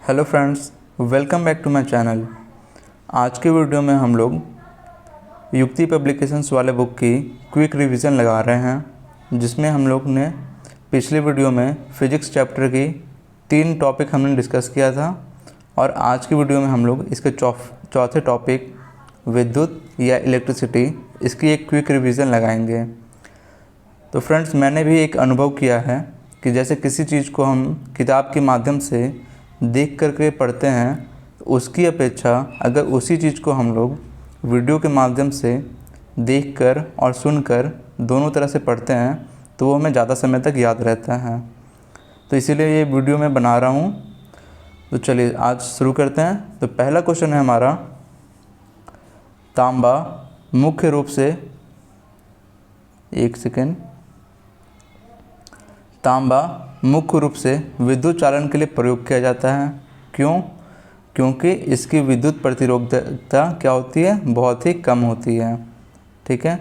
Hello friends, welcome back to my channel. आज के video में हम लोग युक्ति पब्लिकेशंस वाले बुक की क्विक रिवीजन लगा रहे हैं, जिसमें हम लोग ने पिछले वीडियो में फिजिक्स चैप्टर की 3 टॉपिक हमने डिस्कस किया था और आज की वीडियो में हम लोग इसके चौथे टॉपिक विद्युत या इलेक्ट्रिसिटी, इसकी एक क्विक रिवीजन लगाएंगे। तो फ्रेंड्स, मैंने भी एक अनुभव किया है कि जैसे किसी चीज़ को हम किताब के माध्यम से देख करके पढ़ते हैं, तो उसकी अपेक्षा अगर उसी चीज़ को हम लोग वीडियो के माध्यम से देखकर और सुनकर दोनों तरह से पढ़ते हैं तो वो हमें ज़्यादा समय तक याद रहता है। तो इसीलिए ये वीडियो मैं बना रहा हूँ। तो चलिए आज शुरू करते हैं। तो पहला क्वेश्चन है हमारा, तांबा मुख्य रूप से तांबा मुख्य रूप से विद्युत चालन के लिए प्रयोग किया जाता है। क्यों? क्योंकि इसकी विद्युत प्रतिरोधकता क्या होती है? बहुत ही कम होती है। ठीक है,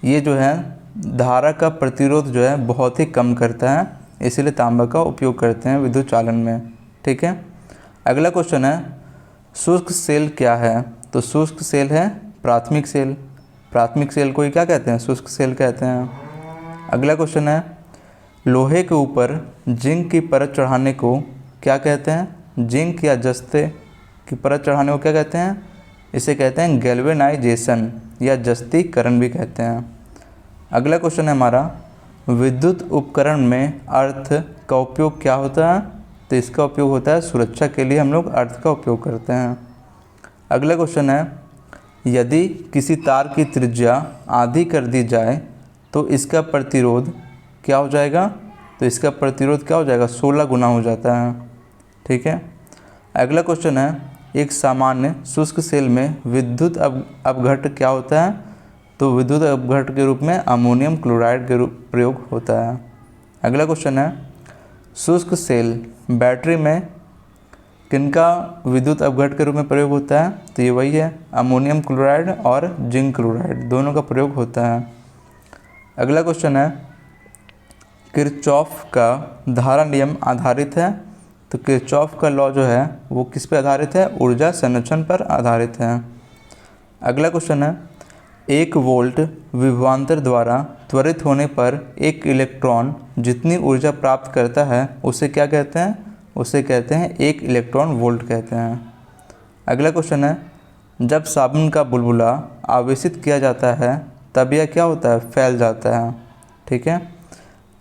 ये जो है धारा का प्रतिरोध जो है बहुत ही कम करता है, इसीलिए तांबा का उपयोग करते हैं विद्युत चालन में। ठीक है, अगला क्वेश्चन है, शुष्क सेल क्या है? तो शुष्क सेल है प्राथमिक सेल। प्राथमिक सेल को ही क्या कहते हैं? शुष्क सेल कहते हैं। अगला क्वेश्चन है, लोहे के ऊपर जिंक की परत चढ़ाने को क्या कहते हैं? जिंक या जस्ते की परत चढ़ाने को क्या कहते हैं? इसे कहते हैं गैल्वेनाइजेशन या जस्तीकरण भी कहते हैं। अगला क्वेश्चन है हमारा, विद्युत उपकरण में अर्थ का उपयोग क्या होता है? तो इसका उपयोग होता है सुरक्षा के लिए, हम लोग अर्थ का उपयोग करते हैं। अगला क्वेश्चन है, यदि किसी तार की त्रिज्या आधी कर दी जाए तो इसका प्रतिरोध क्या हो जाएगा? तो इसका प्रतिरोध क्या हो जाएगा? 16 गुना हो जाता है। ठीक है, अगला क्वेश्चन है, एक सामान्य शुष्क सेल में विद्युत अपघट्ट क्या होता है? तो विद्युत अपघट्ट के रूप में अमोनियम क्लोराइड के रूप प्रयोग होता है। अगला क्वेश्चन है, शुष्क सेल बैटरी में किनका विद्युत अपघट्ट के रूप में प्रयोग होता है? तो ये वही है, अमोनियम क्लोराइड और जिंक क्लोराइड दोनों का प्रयोग होता है। अगला क्वेश्चन है, किरचॉफ का धारा नियम आधारित है। तो किरचॉफ का लॉ जो है वो किस पे आधारित है? ऊर्जा संरक्षण पर आधारित है। अगला क्वेश्चन है, 1 वोल्ट विभवांतर द्वारा त्वरित होने पर एक इलेक्ट्रॉन जितनी ऊर्जा प्राप्त करता है उसे क्या कहते हैं? उसे कहते हैं 1 इलेक्ट्रॉन वोल्ट कहते हैं। अगला क्वेश्चन है, जब साबुन का बुलबुला आवेशित किया जाता है तब यह क्या होता है? फैल जाता है। ठीक है,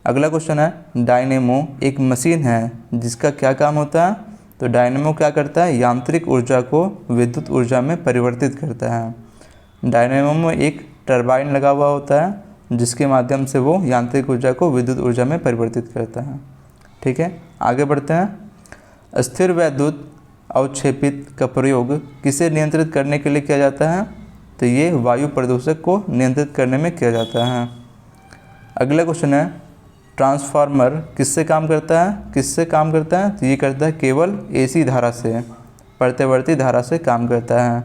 अगला क्वेश्चन है, डायनेमो एक मशीन है जिसका क्या काम होता है? तो डायनेमो क्या करता है? यांत्रिक ऊर्जा को विद्युत ऊर्जा में परिवर्तित करता है। डायनेमो में एक टरबाइन लगा हुआ होता है जिसके माध्यम से वो यांत्रिक ऊर्जा को विद्युत ऊर्जा में परिवर्तित करता है। ठीक है, आगे बढ़ते हैं। स्थिर वैद्युत अवक्षेपित का प्रयोग किसे नियंत्रित करने के लिए किया जाता है? तो ये वायु प्रदूषक को नियंत्रित करने में किया जाता है। अगला क्वेश्चन है, ट्रांसफार्मर किससे काम करता है? किससे काम करता है? तो ये करता है केवल एसी धारा से, प्रत्यावर्ती धारा से काम करता है।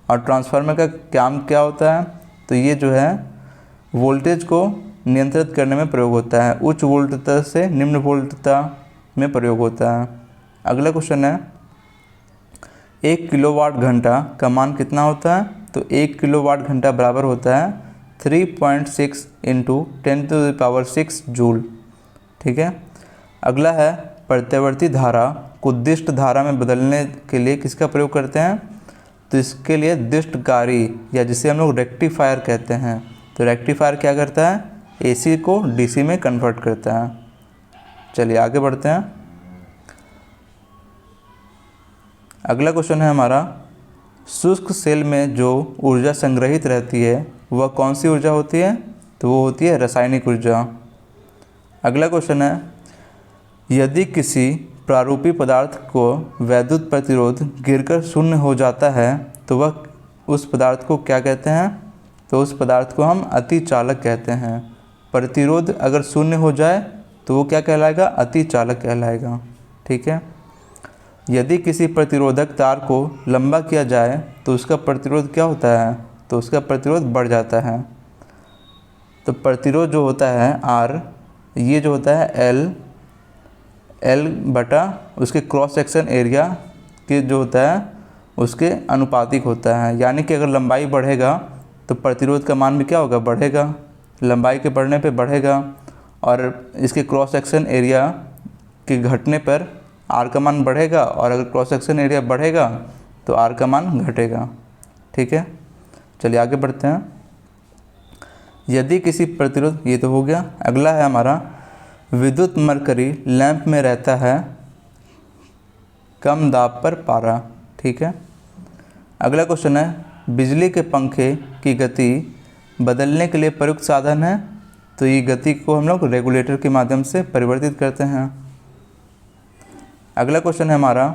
और ट्रांसफार्मर का काम क्या होता है? तो ये जो है वोल्टेज को नियंत्रित करने में प्रयोग होता है, उच्च वोल्टता से निम्न वोल्टता में प्रयोग होता है। अगला क्वेश्चन है, 1 किलोवाट घंटा का मान कितना होता है? तो 1 किलोवाट घंटा बराबर होता है 3.6 × 10⁶ जूल। ठीक है, अगला है, प्रत्यावर्ती धारा को दिष्ट धारा में बदलने के लिए किसका प्रयोग करते हैं? तो इसके लिए दिष्टकारी या जिसे हम लोग रेक्टिफायर कहते हैं। तो रेक्टिफायर क्या करता है? एसी को डीसी में कन्वर्ट करता है। चलिए आगे बढ़ते हैं। अगला क्वेश्चन है हमारा, शुष्क सेल में जो ऊर्जा संग्रहित रहती है वह कौन सी ऊर्जा होती है? तो वो होती है रासायनिक ऊर्जा। अगला क्वेश्चन है, यदि किसी प्रारूपी पदार्थ को वैद्युत प्रतिरोध गिरकर शून्य हो जाता है तो वह उस पदार्थ को क्या कहते हैं? तो उस पदार्थ को हम अतिचालक कहते हैं। प्रतिरोध अगर शून्य हो जाए तो वो क्या कहलाएगा? अतिचालक कहलाएगा। ठीक है, यदि किसी प्रतिरोधक तार को लंबा किया जाए तो उसका प्रतिरोध क्या होता है? तो उसका प्रतिरोध बढ़ जाता है। तो प्रतिरोध जो होता है R, ये जो होता है L बटा उसके क्रॉस सेक्शन एरिया के जो होता है उसके अनुपातिक होता है। यानी कि अगर लंबाई बढ़ेगा तो प्रतिरोध का मान भी क्या होगा, बढ़ेगा। लंबाई के बढ़ने पे बढ़ेगा और इसके क्रॉस सेक्शन एरिया के घटने पर आर का मान बढ़ेगा, और अगर क्रॉस सेक्शन एरिया बढ़ेगा तो आर का मान घटेगा। ठीक है, चलिए आगे बढ़ते हैं। यदि किसी प्रतिरोध, ये तो हो गया। अगला है हमारा, विद्युत मरकरी लैंप में रहता है कम दाब पर पारा। ठीक है, अगला क्वेश्चन है, बिजली के पंखे की गति बदलने के लिए प्रयुक्त साधन है। तो ये गति को हम लोग रेगुलेटर के माध्यम से परिवर्तित करते हैं। अगला क्वेश्चन है हमारा,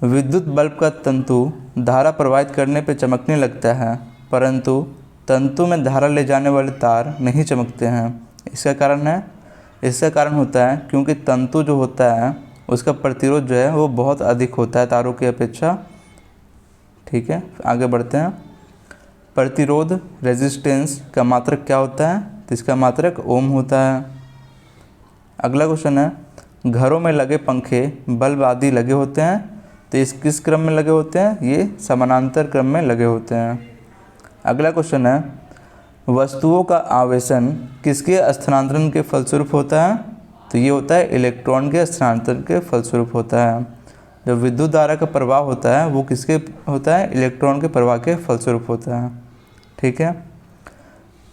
विद्युत बल्ब का तंतु धारा प्रवाहित करने पर चमकने लगता है, परंतु तंतु में धारा ले जाने वाले तार नहीं चमकते हैं। इसका कारण है, इसका कारण होता है क्योंकि तंतु जो होता है उसका प्रतिरोध जो है वो बहुत अधिक होता है तारों की अपेक्षा। ठीक है, आगे बढ़ते हैं। प्रतिरोध रेजिस्टेंस का मात्रक क्या होता है? तो इसका मात्रक ओम होता है। अगला क्वेश्चन है, घरों में लगे पंखे बल्ब आदि लगे होते हैं, तो इस किस क्रम में लगे होते हैं? ये समानांतर क्रम में लगे होते हैं। अगला क्वेश्चन है, वस्तुओं का आवेशन किसके स्थानांतरण के फलस्वरूप होता है? तो ये होता है इलेक्ट्रॉन के स्थानांतरण के फलस्वरूप होता है। जो विद्युत धारा का प्रवाह होता है वो किसके होता है? इलेक्ट्रॉन के प्रवाह के फलस्वरूप होता है। ठीक है,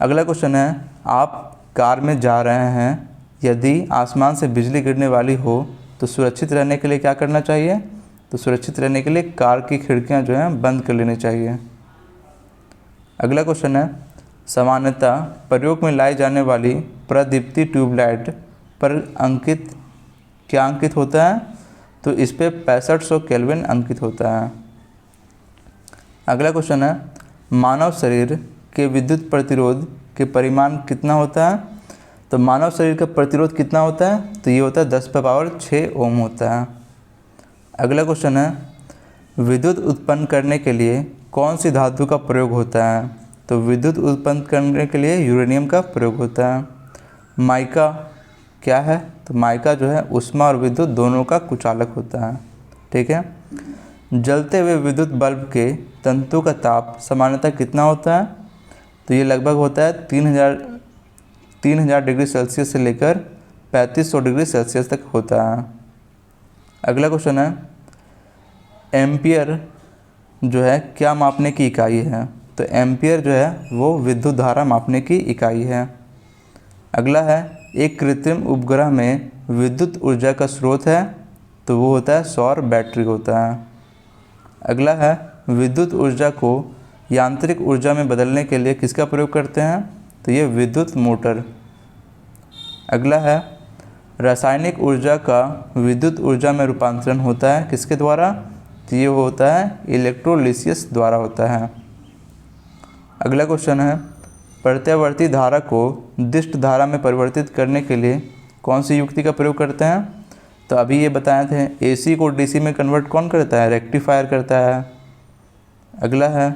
अगला क्वेश्चन है, आप कार में जा रहे हैं, यदि आसमान से बिजली गिरने वाली हो तो सुरक्षित रहने के लिए क्या करना चाहिए? तो सुरक्षित रहने के लिए कार की खिड़कियां जो हैं बंद कर लेनी चाहिए। अगला क्वेश्चन है, सामान्यतः प्रयोग में लाई जाने वाली प्रदीप्ति ट्यूबलाइट पर अंकित क्या अंकित होता है? तो इस पे 6500 केल्विन अंकित होता है। अगला क्वेश्चन है, मानव शरीर के विद्युत प्रतिरोध के परिमाण कितना होता है? तो मानव शरीर का प्रतिरोध कितना होता है? तो ये होता है 10⁶ ओम होता है। अगला क्वेश्चन है, विद्युत उत्पन्न करने के लिए कौन सी धातु का प्रयोग होता है? तो विद्युत उत्पन्न करने के लिए यूरेनियम का प्रयोग होता है। माइका क्या है? तो माइका जो है ऊष्मा और विद्युत दोनों का कुचालक होता है। ठीक है, जलते हुए विद्युत बल्ब के तंतु का ताप सामान्यतः कितना होता है? तो ये लगभग होता है 3000 डिग्री सेल्सियस से लेकर 3500 डिग्री सेल्सियस तक होता है। अगला क्वेश्चन है, एम्पियर जो है क्या मापने की इकाई है? तो एम्पियर जो है वो विद्युत धारा मापने की इकाई है। अगला है, एक कृत्रिम उपग्रह में विद्युत ऊर्जा का स्रोत है, तो वो होता है सौर बैटरी होता है। अगला है, विद्युत ऊर्जा को यांत्रिक ऊर्जा में बदलने के लिए किसका प्रयोग करते हैं? तो ये विद्युत मोटर। अगला है, रासायनिक ऊर्जा का विद्युत ऊर्जा में रूपांतरण होता है किसके द्वारा? तो ये होता है इलेक्ट्रोलिसिस द्वारा होता है। अगला क्वेश्चन है, प्रत्यावर्ती धारा को दिष्ट धारा में परिवर्तित करने के लिए कौन सी युक्ति का प्रयोग करते हैं? तो अभी ये बताए थे, एसी को डीसी में कन्वर्ट कौन करता है? रेक्टिफायर करता है। अगला है,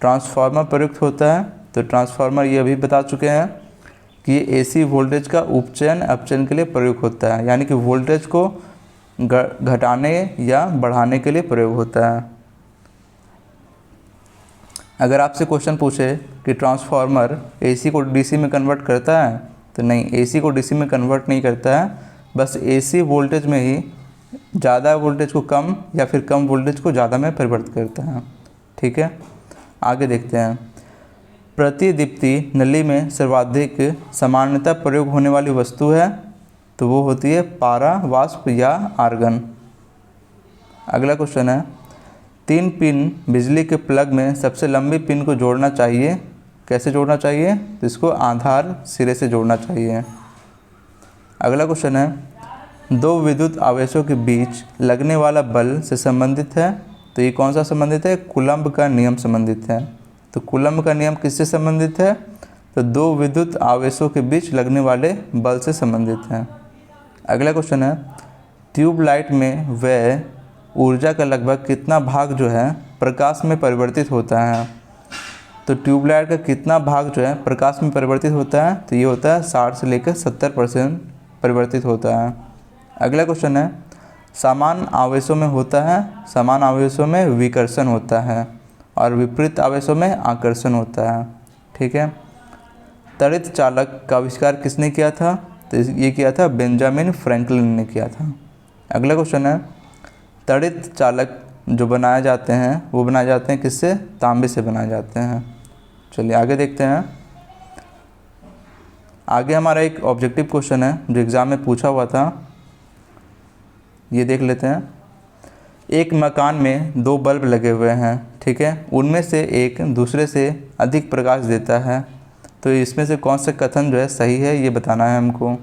ट्रांसफार्मर प्रयुक्त होता है, तो ट्रांसफार्मर ये अभी बता चुके हैं कि ये एसी वोल्टेज का उपचयन अपचयन के लिए प्रयोग होता है, यानी कि वोल्टेज को घटाने या बढ़ाने के लिए प्रयोग होता है। अगर आपसे क्वेश्चन पूछे कि ट्रांसफार्मर एसी को डीसी में कन्वर्ट करता है, तो नहीं, एसी को डीसी में कन्वर्ट नहीं करता है, बस एसी वोल्टेज में ही ज़्यादा वोल्टेज को कम या फिर कम वोल्टेज को ज़्यादा में परिवर्तित करता है। ठीक है, आगे देखते हैं। प्रतिदीप्ति नली में सर्वाधिक सामान्यतः प्रयोग होने वाली वस्तु है, तो वो होती है पारा, वाष्प या आर्गन। अगला क्वेश्चन है, 3 पिन बिजली के प्लग में सबसे लंबी पिन को जोड़ना चाहिए, कैसे जोड़ना चाहिए? तो इसको आधार सिरे से जोड़ना चाहिए। अगला क्वेश्चन है, 2 विद्युत आवेशों के बीच लगने वाला बल से संबंधित है, तो ये कौन सा संबंधित है? कूलम्ब का नियम संबंधित है। तो कूलम्ब का नियम किससे संबंधित है? तो 2 विद्युत आवेशों के बीच लगने वाले बल से संबंधित है। अगला क्वेश्चन है, ट्यूबलाइट में वह ऊर्जा का लगभग कितना भाग जो है प्रकाश में परिवर्तित होता है? तो ट्यूबलाइट का कितना भाग जो है प्रकाश में परिवर्तित होता है? तो ये होता है 60 से लेकर 70% परिवर्तित होता है। अगला क्वेश्चन है, समान आवेशों में होता है, समान आवेशों में विकर्षण होता है और विपरीत आवेशों में आकर्षण होता है। ठीक है। त्वरित चालक का आविष्कार किसने किया था? तो ये किया था बेंजामिन फ्रैंकलिन ने किया था। अगला क्वेश्चन है, त्वरित चालक जो बनाए जाते हैं वो बनाए जाते हैं किससे? तांबे से बनाए जाते हैं। चलिए आगे देखते हैं। आगे हमारा एक ऑब्जेक्टिव क्वेश्चन है जो एग्ज़ाम में पूछा हुआ था, ये देख लेते हैं। एक मकान में 2 बल्ब लगे हुए हैं, ठीक है, उनमें से एक दूसरे से अधिक प्रकाश देता है, तो इसमें से कौन सा कथन जो है सही है ये बताना है हमको।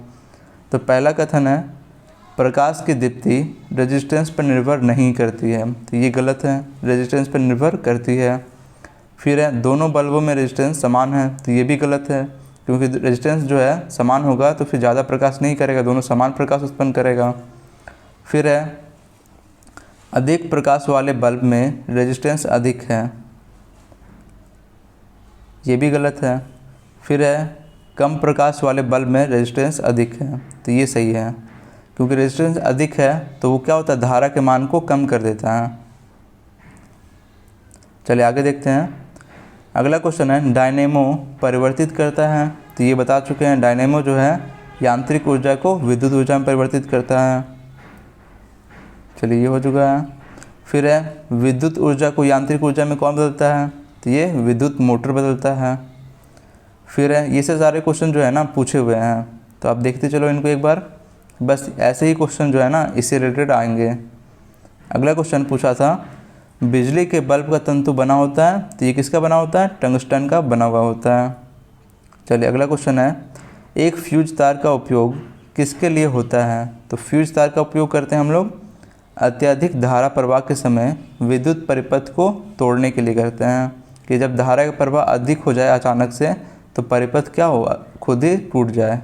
तो पहला कथन है प्रकाश की दीप्ति रेजिस्टेंस पर निर्भर नहीं करती है, तो ये गलत है, रेजिस्टेंस पर निर्भर करती है। फिर है दोनों बल्बों में रेजिस्टेंस समान है, तो ये भी गलत है, क्योंकि रेजिस्टेंस जो है समान होगा तो फिर ज़्यादा प्रकाश नहीं करेगा, दोनों समान प्रकाश उत्पन्न करेगा। फिर है अधिक प्रकाश वाले बल्ब में रेजिस्टेंस अधिक है, ये भी गलत है। फिर है कम प्रकाश वाले बल्ब में रेजिस्टेंस अधिक है, तो ये सही है, क्योंकि रेजिस्टेंस अधिक है तो वो क्या होता है, धारा के मान को कम कर देता है। चलिए आगे देखते हैं। अगला क्वेश्चन है डायनेमो परिवर्तित करता है, तो ये बता चुके हैं, डायनेमो जो है यांत्रिक ऊर्जा को विद्युत ऊर्जा में परिवर्तित करता है। चलिए ये हो चुका है। फिर है विद्युत ऊर्जा को यांत्रिक ऊर्जा में कौन बदलता है, तो ये विद्युत मोटर बदलता है। फिर है ये से सारे क्वेश्चन जो है ना पूछे हुए हैं, तो आप देखते चलो इनको एक बार, बस ऐसे ही क्वेश्चन जो है ना इससे रिलेटेड आएंगे। अगला क्वेश्चन पूछा था बिजली के बल्ब का तंतु बना होता है, तो ये किसका बना होता है, टंगस्टन का बना हुआ होता है। चलिए अगला क्वेश्चन है एक फ्यूज तार का उपयोग किसके लिए होता है, तो फ्यूज तार का उपयोग करते हैं हम लोग अत्यधिक धारा प्रवाह के समय विद्युत परिपथ को तोड़ने के लिए करते हैं, कि जब धारा का प्रवाह अधिक हो जाए अचानक से तो परिपथ क्या हो, खुद ही टूट जाए।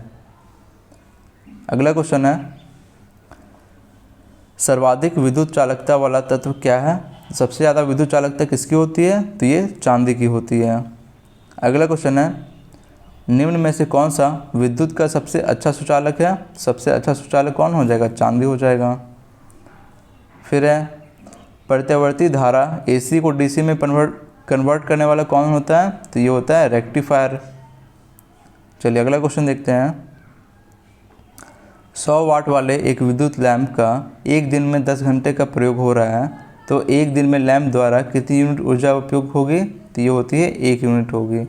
अगला क्वेश्चन है सर्वाधिक विद्युत चालकता वाला तत्व क्या है, सबसे ज़्यादा विद्युत चालकता किसकी होती है, तो ये चांदी की होती है। अगला क्वेश्चन है निम्न में से कौन सा विद्युत का सबसे अच्छा सुचालक है, सबसे अच्छा सुचालक कौन हो जाएगा, चांदी हो जाएगा। फिर है प्रत्यावर्ती धारा AC को DC में कन्वर्ट करने वाला कौन होता है, तो ये होता है रेक्टिफायर। चलिए अगला क्वेश्चन देखते हैं 100 वाट वाले एक विद्युत लैंप का एक दिन में 10 घंटे का प्रयोग हो रहा है, तो एक दिन में लैंप द्वारा कितनी यूनिट ऊर्जा उपयोग होगी, तो ये होती है 1 यूनिट होगी।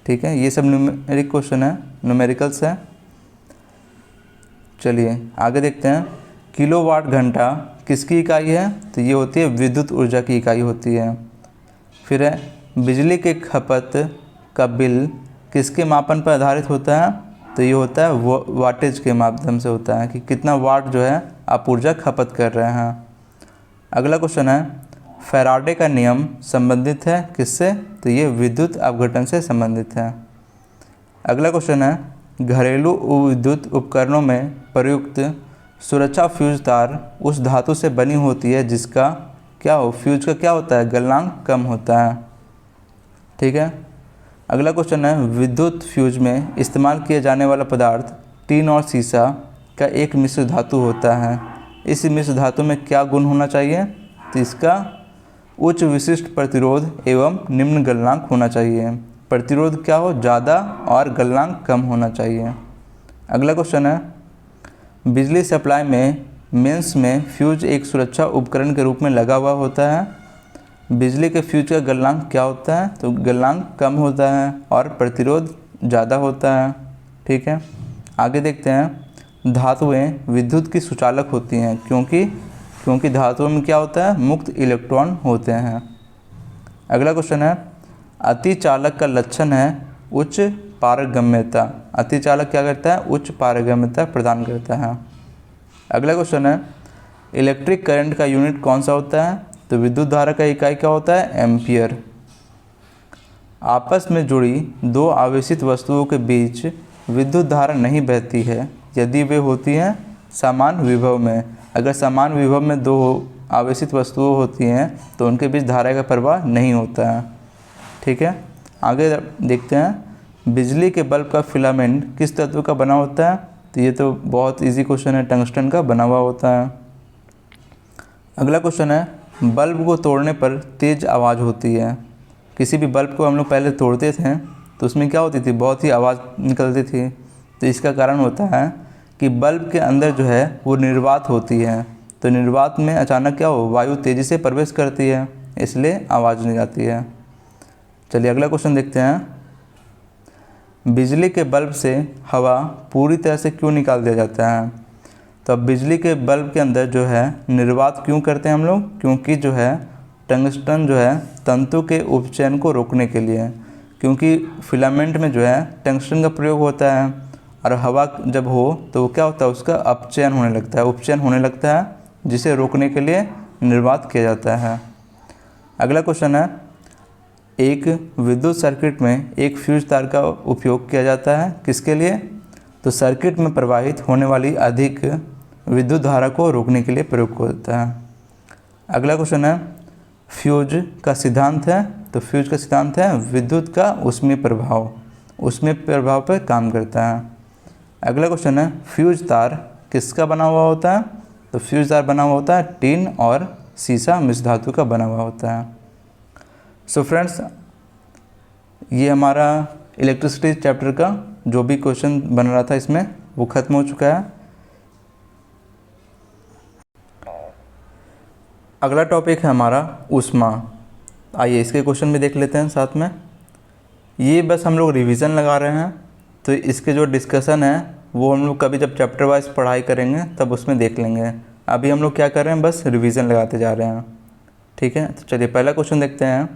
ठीक है, ये सब न्यूमेरिक क्वेश्चन है, न्यूमेरिकल्स है। चलिए आगे देखते हैं किलोवाट घंटा किसकी इकाई है, तो ये होती है विद्युत ऊर्जा की इकाई होती है। फिर है बिजली के खपत का बिल किसके मापन पर आधारित होता है, तो ये होता है वाटेज के माध्यम से होता है, कि कितना वाट जो है आप ऊर्जा खपत कर रहे हैं। अगला क्वेश्चन है फैराडे का नियम संबंधित है किससे, तो ये विद्युत अपघटन से संबंधित है। अगला क्वेश्चन है घरेलू विद्युत उपकरणों में प्रयुक्त सुरक्षा फ्यूज तार उस धातु से बनी होती है जिसका क्या हो, फ्यूज का क्या होता है, गलनांक कम होता है। ठीक है। अगला क्वेश्चन है विद्युत फ्यूज में इस्तेमाल किए जाने वाला पदार्थ टीन और सीसा का एक मिश्र धातु होता है, इस मिश्र धातु में क्या गुण होना चाहिए, तो इसका उच्च विशिष्ट प्रतिरोध एवं निम्न गलनांक होना चाहिए। प्रतिरोध क्या हो, ज़्यादा, और गलनांक कम होना चाहिए। अगला क्वेश्चन है बिजली सप्लाई में मेंस में फ्यूज एक सुरक्षा उपकरण के रूप में लगा हुआ होता है। बिजली के फ्यूज का गलनांक क्या होता है, तो गलनांक कम होता है और प्रतिरोध ज़्यादा होता है। ठीक है, आगे देखते हैं धातुएं विद्युत की सुचालक होती हैं क्योंकि धातुओं में क्या होता है, मुक्त इलेक्ट्रॉन होते हैं। अगला क्वेश्चन है अतिचालक का लक्षण है उच्च पारगम्यता। अतिचालक क्या करता है, उच्च पारगम्यता प्रदान करता है। अगला क्वेश्चन है इलेक्ट्रिक करंट का यूनिट कौन सा होता है, तो विद्युत धारा का इकाई क्या होता है, एम्पियर। आपस में जुड़ी 2 आवेशित वस्तुओं के बीच विद्युत धारा नहीं बहती है यदि वे होती हैं समान विभव में। अगर समान विभव में 2 आवेशित वस्तुएं होती हैं तो उनके बीच धारा का प्रवाह नहीं होता है। ठीक है, आगे देखते हैं बिजली के बल्ब का फिलामेंट किस तत्व का बना होता है, तो ये तो बहुत इजी क्वेश्चन है, टंगस्टन का बना हुआ होता है। अगला क्वेश्चन है, बल्ब को तोड़ने पर तेज़ आवाज़ होती है। किसी भी बल्ब को हम लोग पहले तोड़ते थे तो उसमें क्या होती थी, बहुत ही आवाज़ निकलती थी। तो इसका कारण होता है कि बल्ब के अंदर जो है वो निर्वात होती है। तो निर्वात में अचानक क्या हो, वायु तेज़ी से प्रवेश करती है, इसलिए आवाज़ नहीं आती है। चलिए अगला क्वेश्चन देखते हैं, बिजली के बल्ब से हवा पूरी तरह से क्यों निकाल दिया जाता है। तो अब बिजली के बल्ब के अंदर जो है निर्वात क्यों करते हैं हम लोग, क्योंकि जो है टंगस्टन जो है तंतु के उपचयन को रोकने के लिए, क्योंकि फिलामेंट में जो है टंगस्टन का प्रयोग होता है और हवा जब हो तो क्या होता है, उसका अपचयन होने लगता है, उपचयन होने लगता है, जिसे रोकने के लिए निर्वात किया जाता है। अगला क्वेश्चन है, एक विद्युत सर्किट में एक फ्यूज तार का उपयोग किया जाता है किसके लिए। तो सर्किट में प्रवाहित होने वाली अधिक विद्युत धारा को रोकने के लिए प्रयोग होता है। अगला क्वेश्चन है, फ्यूज का सिद्धांत है। तो फ्यूज का सिद्धांत है विद्युत का ऊष्मीय प्रभाव, ऊष्मीय प्रभाव पर काम करता है। अगला क्वेश्चन है, फ्यूज तार किसका बना हुआ होता है। तो फ्यूज तार बना हुआ होता है टिन और सीसा मिश्र धातु का बना हुआ होता है। सो फ्रेंड्स, ये हमारा इलेक्ट्रिसिटी चैप्टर का जो भी क्वेश्चन बन रहा था इसमें वो ख़त्म हो चुका है। अगला टॉपिक है हमारा ऊष्मा। आइए इसके क्वेश्चन भी देख लेते हैं साथ में। ये बस हम लोग रिवीजन लगा रहे हैं, तो इसके जो डिस्कशन है वो हम लोग कभी जब चैप्टर वाइज पढ़ाई करेंगे तब उसमें देख लेंगे। अभी हम लोग क्या कर रहे हैं, बस रिवीजन लगाते जा रहे हैं। ठीक है, तो चलिए पहला क्वेश्चन देखते हैं।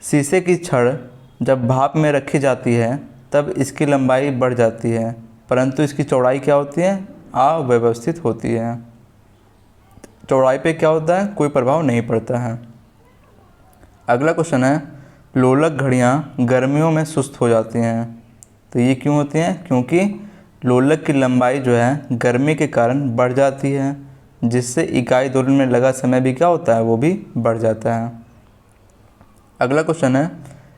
शीशे की छड़ जब भाप में रखी जाती है तब इसकी लंबाई बढ़ जाती है, परंतु इसकी चौड़ाई क्या होती है, अव्यवस्थित होती है। चौड़ाई पे क्या होता है, कोई प्रभाव नहीं पड़ता है। अगला क्वेश्चन है, लोलक घड़ियाँ गर्मियों में सुस्त हो जाती हैं। तो ये क्यों होती हैं, क्योंकि लोलक की लंबाई जो है गर्मी के कारण बढ़ जाती है, जिससे इकाई दोलन में लगा समय भी क्या होता है, वो भी बढ़ जाता है। अगला क्वेश्चन है,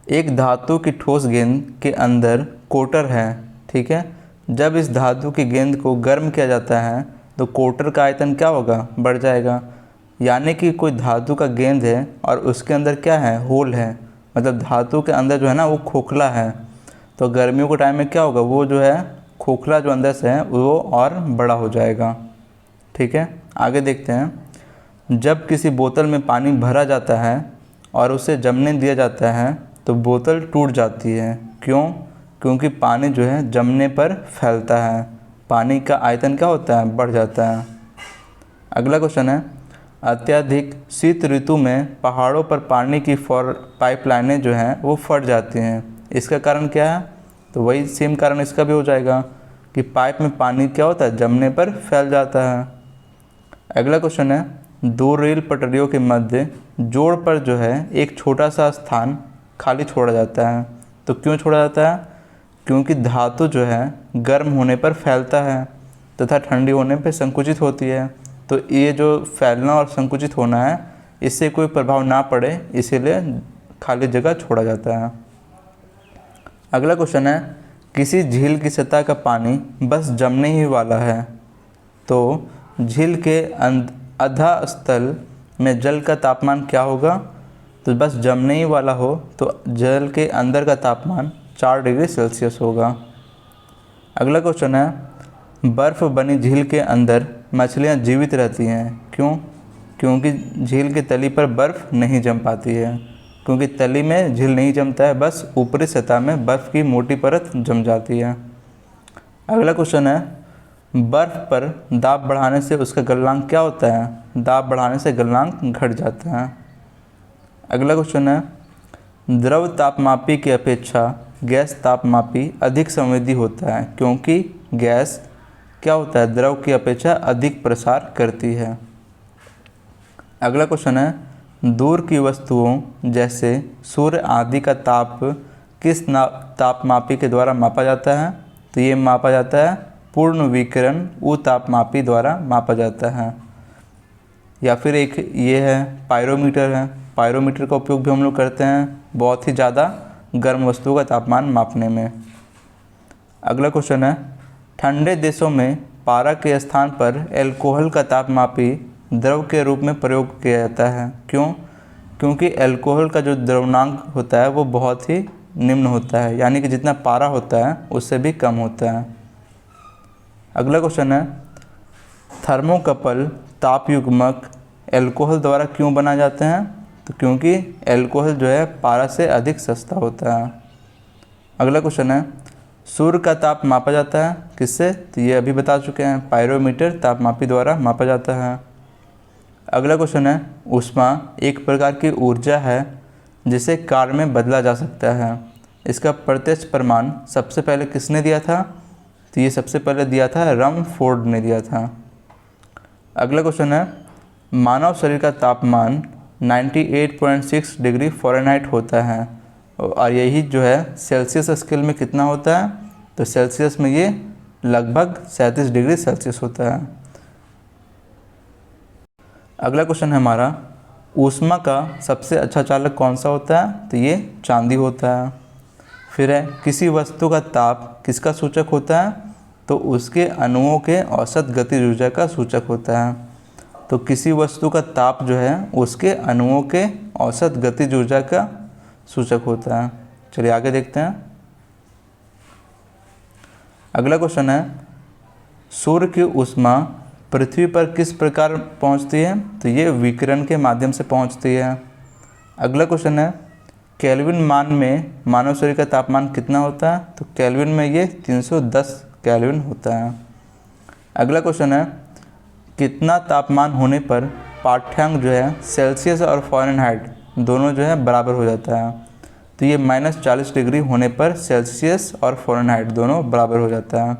एक धातु की ठोस गेंद के अंदर कोटर है। ठीक है, जब इस धातु की गेंद को गर्म किया जाता है तो कोटर का आयतन क्या होगा, बढ़ जाएगा। यानी कि कोई धातु का गेंद है और उसके अंदर क्या है, होल है, मतलब धातु के अंदर जो है ना वो खोखला है, तो गर्मियों के टाइम में क्या होगा, वो जो है खोखला जो अंदर से है वो और बड़ा हो जाएगा। ठीक है, आगे देखते हैं। जब किसी बोतल में पानी भरा जाता है और उसे जमने दिया जाता है तो बोतल टूट जाती है। क्यों, क्योंकि पानी जो है जमने पर फैलता है, पानी का आयतन क्या होता है, बढ़ जाता है। अगला क्वेश्चन है, अत्यधिक शीत ऋतु में पहाड़ों पर पानी की पाइपलाइनें जो हैं वो फट जाती हैं। इसका कारण क्या है, तो वही सेम कारण इसका भी हो जाएगा कि पाइप में पानी क्या होता है, जमने पर फैल जाता है। अगला क्वेश्चन है, दो रेल पटरियों के मध्य जोड़ पर जो है एक छोटा सा स्थान खाली छोड़ा जाता है। तो क्यों छोड़ा जाता है, क्योंकि धातु जो है गर्म होने पर फैलता है तथा ठंडी होने पर संकुचित होती है। तो ये जो फैलना और संकुचित होना है इससे कोई प्रभाव ना पड़े, इसीलिए खाली जगह छोड़ा जाता है। अगला क्वेश्चन है, किसी झील की सतह का पानी बस जमने ही वाला है, तो झील के अधस्तल में जल का तापमान क्या होगा। तो बस जमने ही वाला हो तो जल के अंदर का तापमान 4 डिग्री सेल्सियस होगा। अगला क्वेश्चन है, बर्फ़ बनी झील के अंदर मछलियाँ जीवित रहती हैं। क्यों, क्योंकि झील की तली पर बर्फ़ नहीं जम पाती है, क्योंकि तली में झील नहीं जमता है, बस ऊपरी सतह में बर्फ़ की मोटी परत जम जाती है। अगला क्वेश्चन है, बर्फ़ पर दाब बढ़ाने से उसका गलनांक क्या होता है, दाब बढ़ाने से गलनांक घट जाता है। अगला क्वेश्चन है, द्रव तापमापी की अपेक्षा गैस तापमापी अधिक संवेदी होता है, क्योंकि गैस क्या होता है, द्रव की अपेक्षा अधिक प्रसार करती है। अगला क्वेश्चन है, दूर की वस्तुओं जैसे सूर्य आदि का ताप किस तापमापी के द्वारा मापा जाता है। तो ये मापा जाता है पूर्ण विकिरण तापमापी द्वारा मापा जाता है। या फिर एक ये है पायरोमीटर है, पायरोमीटर का उपयोग भी हम लोग करते हैं बहुत ही ज़्यादा गर्म वस्तुओं का तापमान मापने में। अगला क्वेश्चन है, ठंडे देशों में पारा के स्थान पर एल्कोहल का तापमापी द्रव के रूप में प्रयोग किया जाता है। क्यों? क्योंकि अल्कोहल का जो द्रवणांक होता है वो बहुत ही निम्न होता है, यानी कि जितना पारा होता है उससे भी कम होता है। अगला क्वेश्चन है, थर्मोकपल ताप युग्मक अल्कोहल द्वारा क्यों बनाए जाते हैं? तो क्योंकि अल्कोहल जो है पारा से अधिक सस्ता होता है। अगला क्वेश्चन है, सूर्य का ताप मापा जाता है किससे? तो ये अभी बता चुके हैं, पायरोमीटर तापमापी द्वारा मापा जाता है। अगला क्वेश्चन है, ऊष्मा एक प्रकार की ऊर्जा है जिसे कार्य में बदला जा सकता है। इसका प्रत्यक्ष प्रमाण सबसे पहले किसने दिया था? तो ये सबसे पहले दिया था रमफोर्ड ने दिया था। अगला क्वेश्चन है, मानव शरीर का तापमान 98.6 डिग्री फ़ारेनहाइट होता है और यही जो है सेल्सियस स्केल में कितना होता है? तो सेल्सियस में ये लगभग 37 डिग्री सेल्सियस होता है। अगला क्वेश्चन है हमारा, ऊष्मा का सबसे अच्छा चालक कौन सा होता है? तो ये चांदी होता है। फिर है, किसी वस्तु का ताप किसका सूचक होता है? तो उसके अणुओं के औसत गतिज ऊर्जा का सूचक होता है। तो किसी वस्तु का ताप जो है उसके अणुओं के औसत गतिज ऊर्जा का सूचक होता है। चलिए आगे देखते हैं। अगला क्वेश्चन है, सूर्य की ऊष्मा पृथ्वी पर किस प्रकार पहुंचती है? तो ये विकिरण के माध्यम से पहुंचती है। अगला क्वेश्चन है, केल्विन मान में मानव शरीर का तापमान कितना होता है? तो केल्विन में ये 310 केल्विन होता है। अगला क्वेश्चन है, कितना तापमान होने पर पाठ्यांक जो है सेल्सियस और फ़ारेनहाइट दोनों जो है बराबर हो जाता है? तो ये -40 डिग्री होने पर सेल्सियस और फ़ारेनहाइट दोनों बराबर हो जाता है।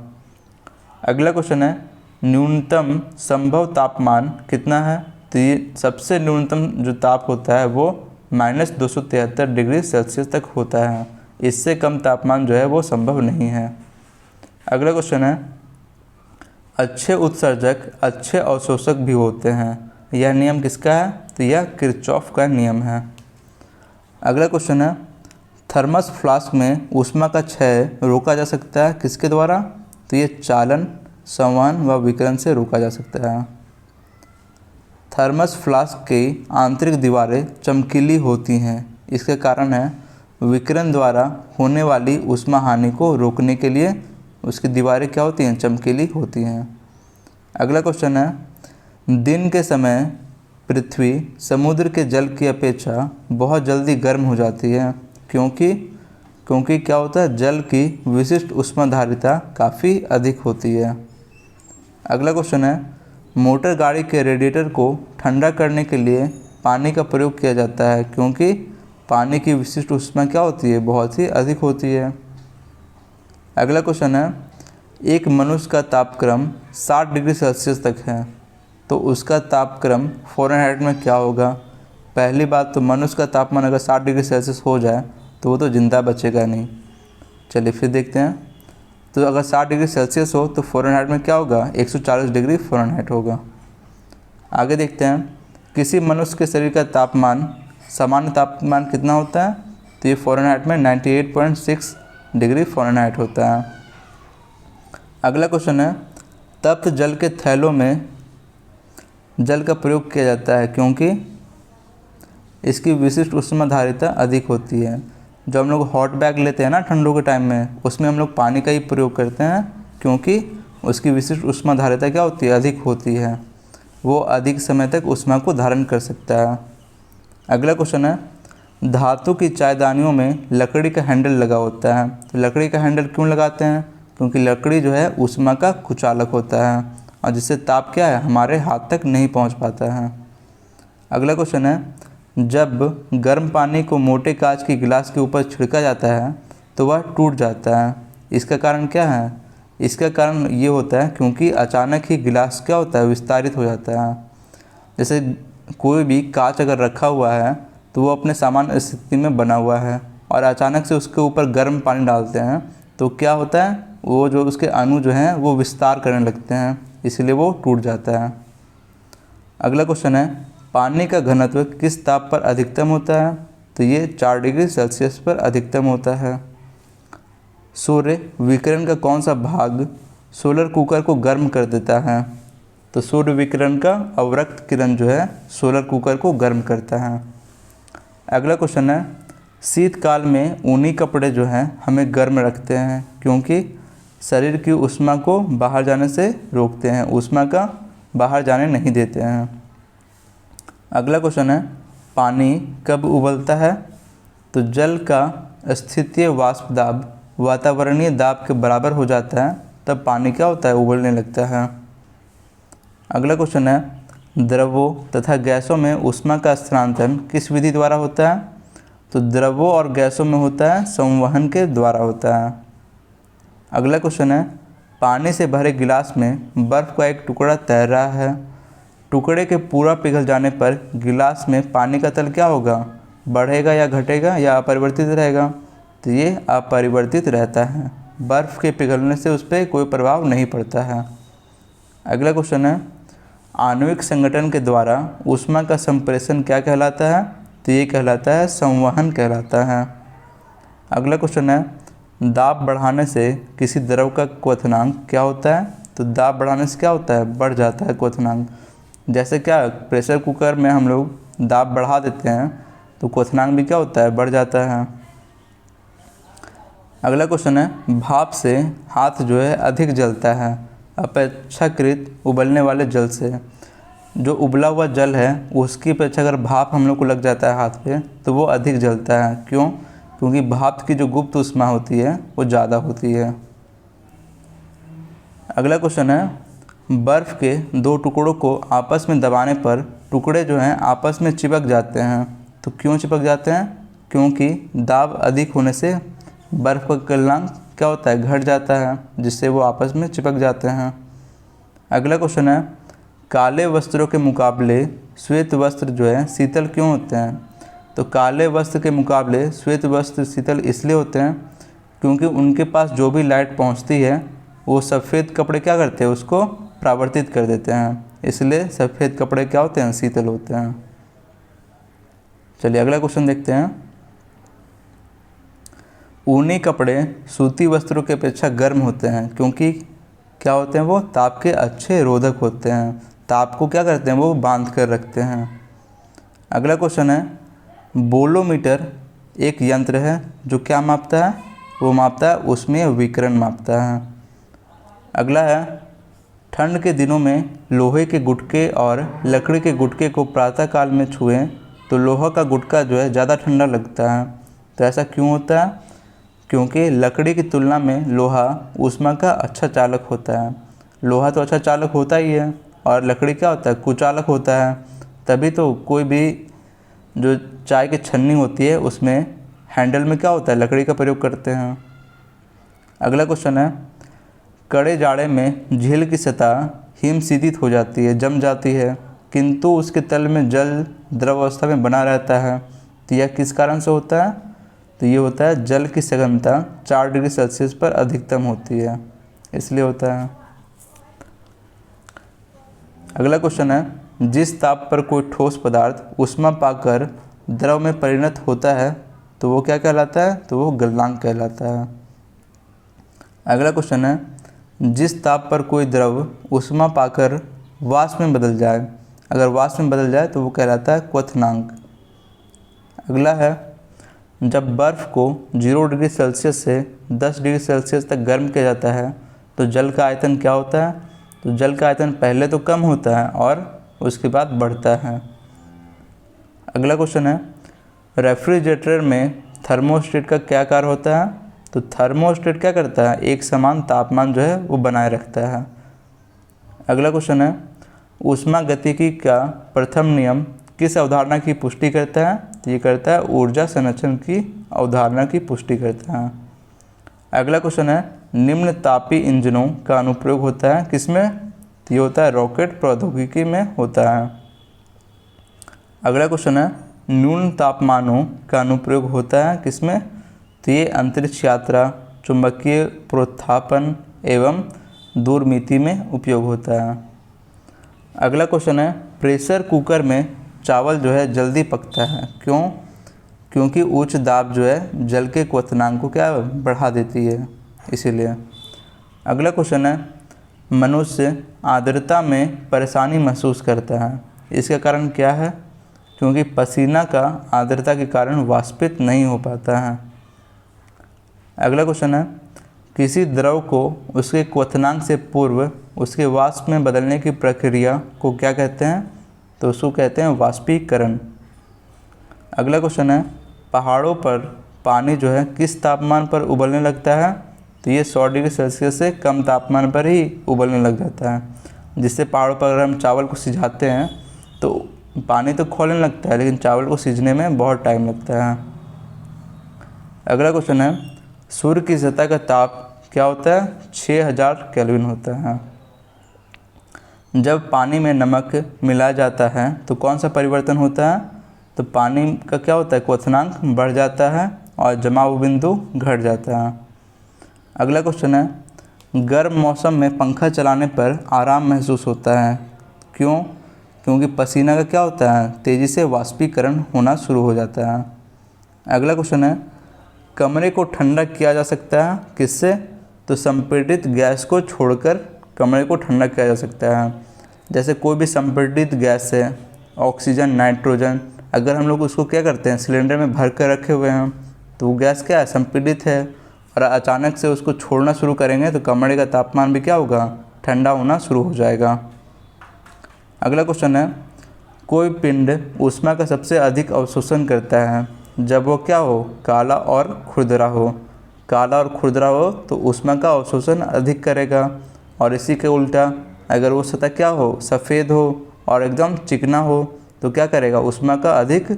अगला क्वेश्चन है, न्यूनतम संभव तापमान कितना है? तो ये सबसे न्यूनतम जो ताप होता है वो -273 डिग्री सेल्सियस तक होता है। इससे कम तापमान जो है वो संभव नहीं है। अगला क्वेश्चन है, अच्छे उत्सर्जक अच्छे अवशोषक भी होते हैं, यह नियम किसका है? तो यह किरचॉफ का नियम है। अगला क्वेश्चन है, थर्मस फ्लास्क में ऊष्मा का क्षय रोका जा सकता है किसके द्वारा? तो ये चालन, संवहन व विकिरण से रोका जा सकता है। थर्मस फ्लास्क की आंतरिक दीवारें चमकीली होती हैं, इसके कारण है विकिरण द्वारा होने वाली ऊष्मा हानि को रोकने के लिए उसकी दीवारें क्या होती हैं? चमकीली होती हैं। अगला क्वेश्चन है, दिन के समय पृथ्वी समुद्र के जल की अपेक्षा बहुत जल्दी गर्म हो जाती है, क्योंकि क्या होता है? जल की विशिष्ट ऊष्माधारिता काफ़ी अधिक होती है। अगला क्वेश्चन है, मोटर गाड़ी के रेडिएटर को ठंडा करने के लिए पानी का प्रयोग किया जाता है, क्योंकि पानी की विशिष्ट ऊष्मा क्या होती है? बहुत ही अधिक होती है। अगला क्वेश्चन है, एक मनुष्य का तापक्रम 60 डिग्री सेल्सियस तक है, तो उसका तापक्रम फ़ारेनहाइट में क्या होगा? पहली बात तो मनुष्य का तापमान अगर 60 डिग्री सेल्सियस हो जाए तो वो तो ज़िंदा बचेगा नहीं। चलिए फिर देखते हैं। तो अगर 60 डिग्री सेल्सियस हो तो फ़ारेनहाइट में क्या होगा? 140 डिग्री फ़ारेनहाइट होगा। आगे देखते हैं, किसी मनुष्य के शरीर का तापमान सामान्य तापमान कितना होता है? तो ये फ़ारेनहाइट में 98.6 डिग्री फ़ारेनहाइट होता है। अगला क्वेश्चन है, तप्त जल के थैलों में जल का प्रयोग किया जाता है क्योंकि इसकी विशिष्ट ऊष्माधारिता अधिक होती है। जो हम लोग हॉट बैग लेते हैं ना ठंडों के टाइम में, उसमें हम लोग पानी का ही प्रयोग करते हैं, क्योंकि उसकी विशिष्ट ऊष्माधारिता क्या होती है? अधिक होती है। वो अधिक समय तक ऊष्मा को धारण कर सकता है। अगला क्वेश्चन है, धातु की चायदानियों में लकड़ी का हैंडल लगा होता है, तो लकड़ी का हैंडल क्यों लगाते हैं? क्योंकि लकड़ी जो है ऊष्मा का कुचालक होता है और जिससे ताप क्या है? हमारे हाथ तक नहीं पहुंच पाता है। अगला क्वेश्चन है, जब गर्म पानी को मोटे कांच की गिलास के ऊपर छिड़का जाता है तो वह टूट जाता है। इसका कारण क्या है? इसका कारण ये होता है क्योंकि अचानक ही गिलास क्या होता है? विस्तारित हो जाता है। जैसे कोई भी कांच अगर रखा हुआ है तो वो अपने सामान्य स्थिति में बना हुआ है और अचानक से उसके ऊपर गर्म पानी डालते हैं तो क्या होता है? वो जो उसके अणु जो हैं वो विस्तार करने लगते हैं, इसलिए वो टूट जाता है। अगला क्वेश्चन है, पानी का घनत्व किस ताप पर अधिकतम होता है? तो ये 4 डिग्री सेल्सियस पर अधिकतम होता है। सूर्य विकिरण का कौन सा भाग सोलर कुकर को गर्म कर देता है? तो सूर्य विकिरण का अवरक्त किरण जो है सोलर कुकर को गर्म करता है। अगला क्वेश्चन है, शीतकाल में ऊनी कपड़े जो हैं हमें गर्म रखते हैं क्योंकि शरीर की ऊष्मा को बाहर जाने से रोकते हैं, ऊष्मा का बाहर जाने नहीं देते हैं। अगला क्वेश्चन है, पानी कब उबलता है? तो जल का स्थितीय वाष्प दाब वातावरणीय दाब के बराबर हो जाता है तब पानी क्या होता है? उबलने लगता है। अगला क्वेश्चन है, द्रवों तथा गैसों में ऊष्मा का स्थानांतरण किस विधि द्वारा होता है? तो द्रवों और गैसों में होता है संवहन के द्वारा होता है। अगला क्वेश्चन है, पानी से भरे गिलास में बर्फ़ का एक टुकड़ा तैर रहा है, टुकड़े के पूरा पिघल जाने पर गिलास में पानी का तल क्या होगा? बढ़ेगा या घटेगा या अपरिवर्तित रहेगा? तो ये अपरिवर्तित रहता है, बर्फ़ के पिघलने से उस पर कोई प्रभाव नहीं पड़ता है। अगला क्वेश्चन है, आणविक संगठन के द्वारा ऊष्मा का संप्रेषण क्या कहलाता है? तो ये कहलाता है संवहन कहलाता है। अगला क्वेश्चन है, दाब बढ़ाने से किसी द्रव का क्वथनांक क्या होता है? तो दाब बढ़ाने से क्या होता है? बढ़ जाता है क्वथनांक। जैसे क्या प्रेशर कुकर में हम लोग दाब बढ़ा देते हैं तो क्वथनांक भी क्या होता है? बढ़ जाता है। अगला क्वेश्चन है, भाप से हाथ जो है अधिक जलता है अपेक्षाकृत उबलने वाले जल से। जो उबला हुआ जल है उसकी अपेक्षा अगर भाप हम लोग को लग जाता है हाथ पे तो वो अधिक जलता है। क्यों? क्योंकि भाप की जो गुप्त ऊष्मा होती है वो ज़्यादा होती है। अगला क्वेश्चन है, बर्फ़ के दो टुकड़ों को आपस में दबाने पर टुकड़े जो हैं आपस में चिपक जाते हैं। तो क्यों चिपक जाते हैं? क्योंकि दाब अधिक होने से बर्फ़ का गलनांक क्या होता है? घट जाता है, जिससे वो आपस में चिपक जाते हैं। अगला क्वेश्चन है, काले वस्त्रों के मुकाबले श्वेत वस्त्र जो है शीतल क्यों होते हैं? तो काले वस्त्र के मुकाबले श्वेत वस्त्र शीतल इसलिए होते हैं क्योंकि उनके पास जो भी लाइट पहुंचती है वो सफ़ेद कपड़े क्या करते हैं? उसको परावर्तित कर देते हैं, इसलिए सफ़ेद कपड़े क्या होते हैं? शीतल होते हैं। चलिए अगला क्वेश्चन देखते हैं। ऊनी कपड़े सूती वस्त्रों की अपेक्षा गर्म होते हैं क्योंकि क्या होते हैं? वो ताप के अच्छे रोधक होते हैं, ताप को क्या करते हैं? वो बांध कर रखते हैं। अगला क्वेश्चन है, बोलोमीटर एक यंत्र है जो क्या मापता है? वो मापता है ऊष्मीय विकिरण मापता है। अगला है, ठंड के दिनों में लोहे के गुटके और लकड़ी के गुटके को प्रातःकाल में छुएं तो लोहा का गुटका जो है ज़्यादा ठंडा लगता है। तो ऐसा क्यों होता है? क्योंकि लकड़ी की तुलना में लोहा ऊष्मा का अच्छा चालक होता है। लोहा तो अच्छा चालक होता ही है और लकड़ी क्या होता है? कुचालक होता है। तभी तो कोई भी जो चाय की छन्नी होती है उसमें हैंडल में क्या होता है? लकड़ी का प्रयोग करते हैं। अगला क्वेश्चन है, कड़े जाड़े में झील की सतह हिम शीतित हो जाती है, जम जाती है, किंतु उसके तल में जल द्रव अवस्था में बना रहता है। तो यह किस कारण से होता है? तो ये होता है जल की सघनता 4 डिग्री सेल्सियस पर अधिकतम होती है, इसलिए होता है। अगला क्वेश्चन है, जिस ताप पर कोई ठोस पदार्थ ऊष्मा पाकर द्रव में परिणत होता है तो वो क्या कहलाता है? तो वो गलनांक कहलाता है। अगला क्वेश्चन है, जिस ताप पर कोई द्रव ऊष्मा पाकर वाष्प में बदल जाए, अगर वाष्प में बदल जाए तो वो कहलाता है क्वथनांक। अगला है, जब बर्फ़ को 0 डिग्री सेल्सियस से 10 डिग्री सेल्सियस तक गर्म किया जाता है तो जल का आयतन क्या होता है? तो जल का आयतन पहले तो कम होता है और उसके बाद बढ़ता है। अगला क्वेश्चन है, रेफ्रिजरेटर में थर्मोस्टेट का क्या कार्य होता है? तो थर्मोस्टेट क्या करता है? एक समान तापमान जो है वो बनाए रखता है। अगला क्वेश्चन है, ऊष्मागतिकी का प्रथम नियम किस अवधारणा की पुष्टि करता है? तो ये करता है ऊर्जा संरक्षण की अवधारणा की पुष्टि करता है। अगला क्वेश्चन है, निम्न तापी इंजनों का अनुप्रयोग होता है किसमें? तो ये होता है रॉकेट प्रौद्योगिकी में होता है। अगला क्वेश्चन है, न्यून तापमानों का अनुप्रयोग होता है किसमें? तो ये अंतरिक्ष यात्रा, चुंबकीय प्रोत्थापन एवं दूरमिति में उपयोग होता है। अगला क्वेश्चन है, प्रेशर कुकर में चावल जो है जल्दी पकता है, क्यों? क्योंकि उच्च दाब जो है जल के क्वथनांक को क्या बढ़ा देती है, इसीलिए। अगला क्वेश्चन है, मनुष्य आर्द्रता में परेशानी महसूस करता है। इसका कारण क्या है? क्योंकि पसीना का आर्द्रता के कारण वाष्पित नहीं हो पाता है। अगला क्वेश्चन है, किसी द्रव को उसके क्वथनांक से पूर्व उसके वाष्प में बदलने की प्रक्रिया को क्या कहते हैं? तो उसको कहते हैं वाष्पीकरण। अगला क्वेश्चन है, पहाड़ों पर पानी जो है किस तापमान पर उबलने लगता है? तो ये 100 डिग्री सेल्सियस से कम तापमान पर ही उबलने लग जाता है, जिससे पहाड़ों पर अगर हम चावल को सिझाते हैं तो पानी तो खौलने लगता है, लेकिन चावल को सिझने में बहुत टाइम लगता है। अगला क्वेश्चन है, सूर्य की सतह का ताप क्या होता है? 6000 केल्विन होता है। जब पानी में नमक मिलाया जाता है तो कौन सा परिवर्तन होता है? तो पानी का क्या होता है? क्वथनांक बढ़ जाता है और जमाव बिंदु घट जाता है। अगला क्वेश्चन है, गर्म मौसम में पंखा चलाने पर आराम महसूस होता है। क्यों? क्योंकि पसीना का क्या होता है? तेज़ी से वाष्पीकरण होना शुरू हो जाता है। अगला क्वेश्चन है, कमरे को ठंडा किया जा सकता है किससे? तो संपीड़ित गैस को छोड़कर कमरे को ठंडा किया जा सकता है। जैसे कोई भी संपीड़ित गैस है, ऑक्सीजन, नाइट्रोजन, अगर हम लोग उसको क्या करते हैं, सिलेंडर में भर कर रखे हुए हैं, तो वो गैस क्या है? संपीड़ित है, और अचानक से उसको छोड़ना शुरू करेंगे तो कमरे का तापमान भी क्या होगा? ठंडा होना शुरू हो जाएगा। अगला क्वेश्चन है, कोई पिंड ऊष्मा का सबसे अधिक अवशोषण करता है जब वो क्या हो? काला और खुरदरा हो। काला और खुरदरा हो तो ऊष्मा का अवशोषण अधिक करेगा, और इसी के उल्टा अगर वो सतह क्या हो? सफ़ेद हो और एकदम चिकना हो तो क्या करेगा? ऊष्मा का अधिक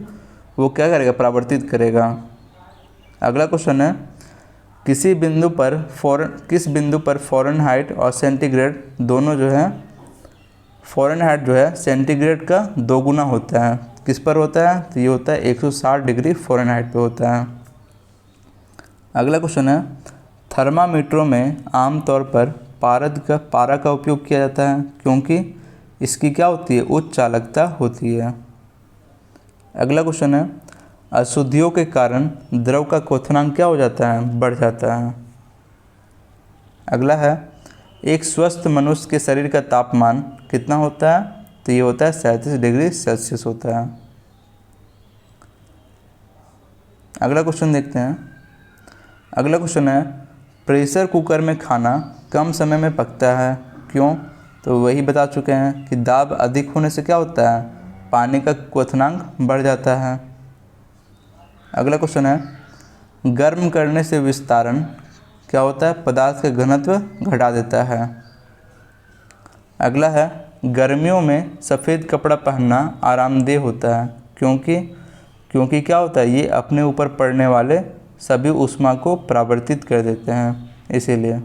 वो क्या करेगा? परावर्तित करेगा। अगला क्वेश्चन है, किस बिंदु पर फ़ारेनहाइट और सेंटीग्रेड दोनों जो है, फ़ारेनहाइट जो है सेंटीग्रेड का 2 गुना होता है। किस पर होता है? तो ये होता है 160 डिग्री फ़ारेनहाइट पे होता है। अगला क्वेश्चन है, थर्मामीटरों में आमतौर पर पारा का उपयोग किया जाता है क्योंकि इसकी क्या होती है? उच्च चालकता होती है। अगला क्वेश्चन है, अशुद्धियों के कारण द्रव का क्वथनांक क्या हो जाता है? बढ़ जाता है। अगला है, एक स्वस्थ मनुष्य के शरीर का तापमान कितना होता है? तो ये होता है 37 डिग्री सेल्सियस होता है। अगला क्वेश्चन देखते हैं। अगला क्वेश्चन है, प्रेशर कुकर में खाना कम समय में पकता है। क्यों? तो वही बता चुके हैं कि दाब अधिक होने से क्या होता है? पानी का क्वथनांक बढ़ जाता है। अगला क्वेश्चन है, गर्म करने से विस्तारण क्या होता है? पदार्थ का घनत्व घटा देता है। अगला है, गर्मियों में सफ़ेद कपड़ा पहनना आरामदेह होता है क्योंकि क्या होता है? ये अपने ऊपर पड़ने वाले सभी ऊष्मा को परावर्तित कर देते हैं, इसीलिए।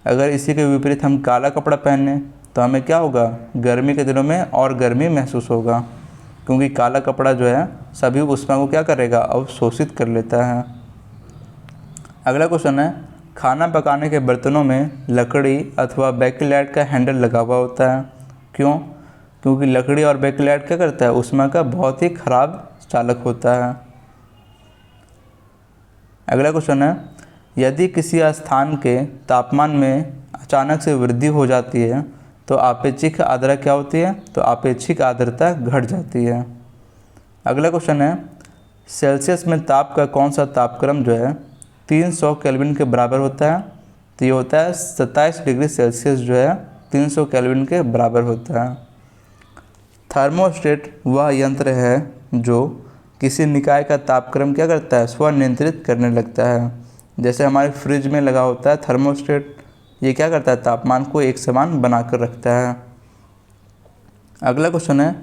अगर इसी के विपरीत हम काला कपड़ा पहने तो हमें क्या होगा? गर्मी के दिनों में और गर्मी महसूस होगा, क्योंकि काला कपड़ा जो है सभी ऊष्मा को क्या करेगा? अवशोषित कर लेता है। अगला क्वेश्चन है, खाना पकाने के बर्तनों में लकड़ी अथवा बेकिलाइट का हैंडल लगा हुआ होता है। क्यों? क्योंकि लकड़ी और बेकिलाइट क्या करता है? ऊष्मा का बहुत ही खराब चालक होता है। अगला क्वेश्चन है, यदि किसी स्थान के तापमान में अचानक से वृद्धि हो जाती है तो आपेक्षिक आर्द्रता क्या होती है? तो आपेक्षिक आर्द्रता घट जाती है। अगला क्वेश्चन है, सेल्सियस में ताप का कौन सा तापक्रम जो है 300 केल्विन के बराबर होता है? तो ये होता है 27 डिग्री सेल्सियस जो है 300 केल्विन के बराबर होता है। थर्मोस्टेट वह यंत्र है जो किसी निकाय का तापक्रम क्या करता है? स्वनियंत्रित करने लगता है। जैसे हमारे फ्रिज में लगा होता है थर्मोस्टेट, ये क्या करता है? तापमान को एक समान बनाकर रखता है। अगला क्वेश्चन है,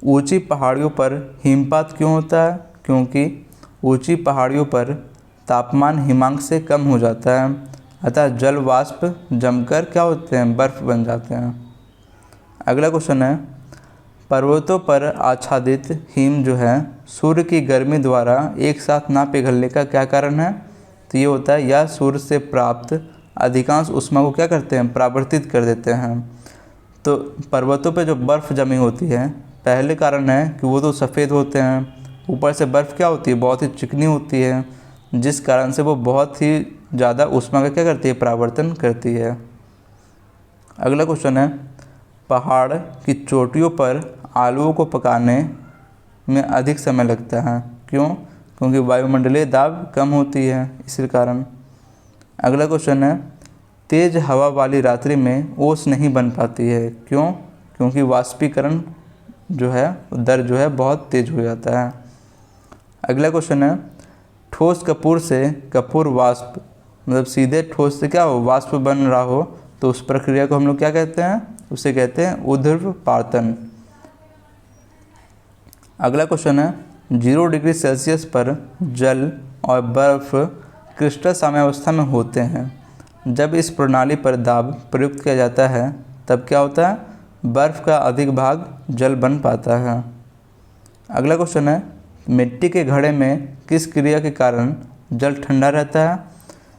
ऊंची पहाड़ियों पर हिमपात क्यों होता है? क्योंकि ऊंची पहाड़ियों पर तापमान हिमांक से कम हो जाता है, अतः जल वाष्प जमकर क्या होते हैं? बर्फ़ बन जाते हैं। अगला क्वेश्चन है, पर्वतों पर आच्छादित हिम जो है सूर्य की गर्मी द्वारा एक साथ ना पिघलने का क्या कारण है? तो ये होता है यह सूर्य से प्राप्त अधिकांश ऊष्मा को क्या करते हैं? परावर्तित कर देते हैं। तो पर्वतों पे जो बर्फ़ जमी होती है, पहले कारण है कि वो तो सफ़ेद होते हैं, ऊपर से बर्फ़ क्या होती है? बहुत ही चिकनी होती है, जिस कारण से वो बहुत ही ज़्यादा ऊष्मा का क्या करती है? परावर्तन करती है। अगला क्वेश्चन है, पहाड़ की चोटियों पर आलूओं को पकाने में अधिक समय लगता है, क्यों? क्योंकि वायुमंडलीय दाब कम होती है इसी कारण। अगला क्वेश्चन है, तेज हवा वाली रात्रि में ओस नहीं बन पाती है, क्यों? क्योंकि वाष्पीकरण जो है दर जो है बहुत तेज हो जाता है। अगला क्वेश्चन है, ठोस कपूर से कपूर वाष्प, मतलब सीधे ठोस से क्या हो, वाष्प बन रहा हो, तो उस प्रक्रिया को हम लोग क्या कहते हैं? उसे कहते हैं ऊर्ध्वपातन। अगला क्वेश्चन है, 0 डिग्री सेल्सियस पर जल और बर्फ क्रिस्टल साम्यावस्था में होते हैं। जब इस प्रणाली पर दाब प्रयुक्त किया जाता है तब क्या होता है? बर्फ का अधिक भाग जल बन पाता है। अगला क्वेश्चन है, मिट्टी के घड़े में किस क्रिया के कारण जल ठंडा रहता है?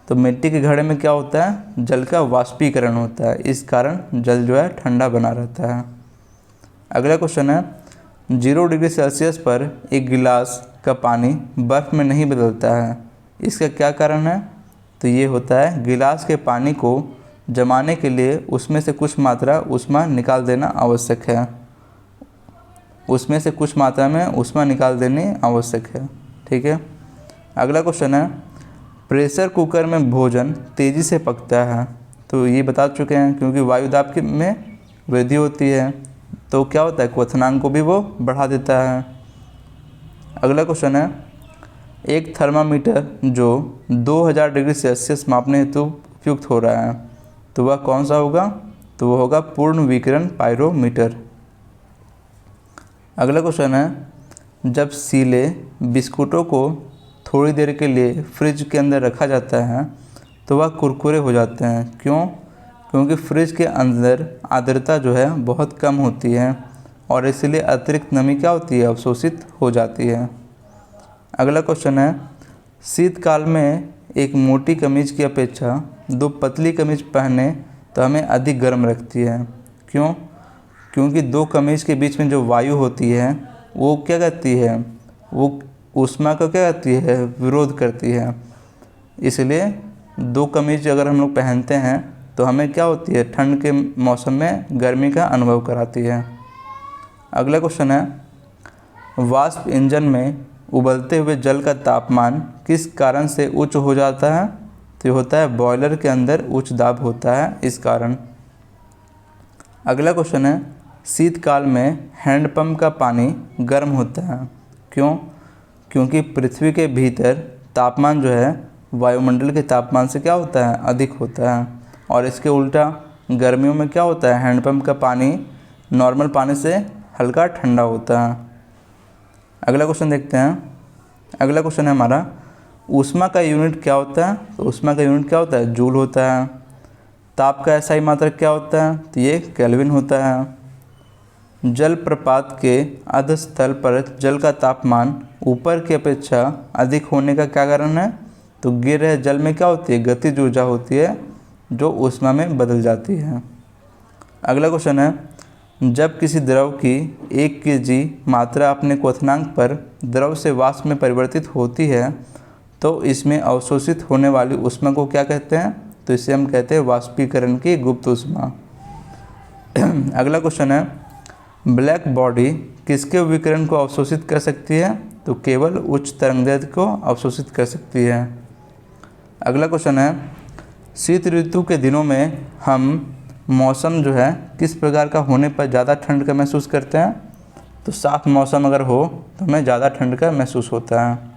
तो मिट्टी के घड़े में क्या होता है? जल का वाष्पीकरण होता है, इस कारण जल जो है ठंडा बना रहता है। अगला क्वेश्चन है, 0 डिग्री सेल्सियस पर एक गिलास का पानी बर्फ़ में नहीं बदलता है, इसका क्या कारण है? तो ये होता है, गिलास के पानी को जमाने के लिए उसमें से कुछ मात्रा ऊष्मा निकाल देना आवश्यक है। उसमें से कुछ मात्रा में ऊष्मा निकाल देनी आवश्यक है। ठीक है। अगला क्वेश्चन है, प्रेशर कुकर में भोजन तेज़ी से पकता है। तो ये बता चुके हैं, क्योंकि वायु दाब में वृद्धि होती है तो क्या होता है, क्वथनांक को भी वो बढ़ा देता है। अगला क्वेश्चन है, एक थर्मामीटर जो 2000 डिग्री सेल्सियस मापने हेतु उपयुक्त हो रहा है, तो वह कौन सा होगा? तो वह होगा पूर्ण विकिरण पायरोमीटर। अगला क्वेश्चन है, जब सीले बिस्कुटों को थोड़ी देर के लिए फ्रिज के अंदर रखा जाता है तो वह कुरकुरे हो जाते हैं, क्यों? क्योंकि फ्रिज के अंदर आर्द्रता जो है बहुत कम होती है और इसलिए अतिरिक्त नमी क्या होती है, अवशोषित हो जाती है। अगला क्वेश्चन है, शीतकाल में एक मोटी कमीज की अपेक्षा 2 पतली कमीज पहने तो हमें अधिक गर्म रखती है, क्यों? क्योंकि 2 कमीज के बीच में जो वायु होती है वो क्या करती है, वो ऊष्मा का क्या करती है, विरोध करती है। इसलिए 2 कमीज अगर हम लोग पहनते हैं तो हमें क्या होती है, ठंड के मौसम में गर्मी का अनुभव कराती है। अगला क्वेश्चन है, वाष्प इंजन में उबलते हुए जल का तापमान किस कारण से उच्च हो जाता है? तो होता है बॉयलर के अंदर उच्च दाब होता है, इस कारण। अगला क्वेश्चन है, शीतकाल में हैंडपंप का पानी गर्म होता है, क्यों? क्योंकि पृथ्वी के भीतर तापमान जो है वायुमंडल के तापमान से क्या होता है, अधिक होता है, और इसके उल्टा गर्मियों में क्या होता है, हैंडपंप का पानी नॉर्मल पानी से हल्का ठंडा होता है। अगला क्वेश्चन देखते हैं। अगला क्वेश्चन है हमारा, ऊष्मा का यूनिट क्या होता है? तो ऊष्मा का यूनिट क्या होता है, जूल होता है। ताप का एसआई मात्रक क्या होता है? तो ये केल्विन होता है। जल प्रपात के अधस्थल पर जल का तापमान ऊपर की अपेक्षा अधिक होने का क्या कारण है? तो गिर रहे जल में क्या होती है, गतिज ऊर्जा होती है जो ऊष्मा में बदल जाती है। अगला क्वेश्चन है, जब किसी द्रव की 1 kg मात्रा अपने क्वथनांक पर द्रव से वाष्प में परिवर्तित होती है तो इसमें अवशोषित होने वाली ऊष्मा को क्या कहते हैं? तो इसे हम कहते हैं वाष्पीकरण की गुप्त ऊष्मा। अगला क्वेश्चन है, ब्लैक बॉडी किसके विकिरण को अवशोषित कर सकती है? तो केवल उच्च तरंगदैर्घ्य को अवशोषित कर सकती है। अगला क्वेश्चन है, शीत ऋतु के दिनों में हम मौसम जो है किस प्रकार का होने पर ज़्यादा ठंड का महसूस करते हैं? तो साफ मौसम अगर हो तो हमें ज़्यादा ठंड का महसूस होता है।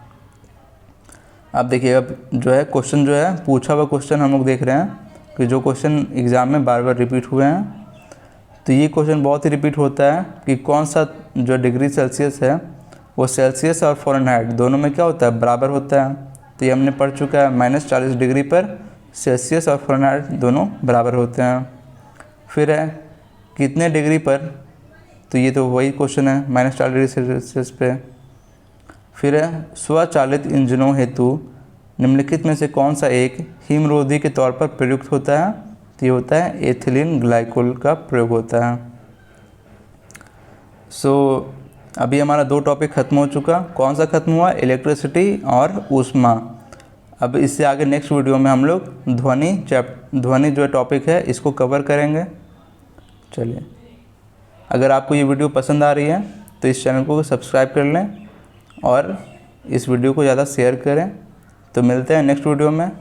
अब देखिए, अब जो है क्वेश्चन जो है पूछा हुआ क्वेश्चन हम लोग देख रहे हैं कि जो क्वेश्चन एग्ज़ाम में बार बार रिपीट हुए हैं, तो ये क्वेश्चन बहुत ही रिपीट होता है कि कौन सा जो डिग्री सेल्सियस है वो सेल्सियस और फ़ारेनहाइट दोनों में क्या होता है, बराबर होता है। तो ये हमने पढ़ चुका है, -40 डिग्री पर सेल्सियस और फ़ारेनहाइट दोनों बराबर होते हैं। फिर है कितने डिग्री पर, तो ये तो वही क्वेश्चन है, -40 डिग्री सेल्सियस पे। फिर है स्वचालित इंजनों हेतु निम्नलिखित में से कौन सा एक हिमरोधी के तौर पर प्रयुक्त होता है? तो ये होता है एथिलीन ग्लाइकोल का प्रयोग होता है। अभी हमारा 2 टॉपिक खत्म हो चुका। कौन सा खत्म हुआ? इलेक्ट्रिसिटी और ऊष्मा। अब इससे आगे नेक्स्ट वीडियो में हम लोग ध्वनि जो टॉपिक है इसको कवर करेंगे। चलिए, अगर आपको ये वीडियो पसंद आ रही है तो इस चैनल को सब्सक्राइब कर लें और इस वीडियो को ज़्यादा शेयर करें। तो मिलते हैं नेक्स्ट वीडियो में।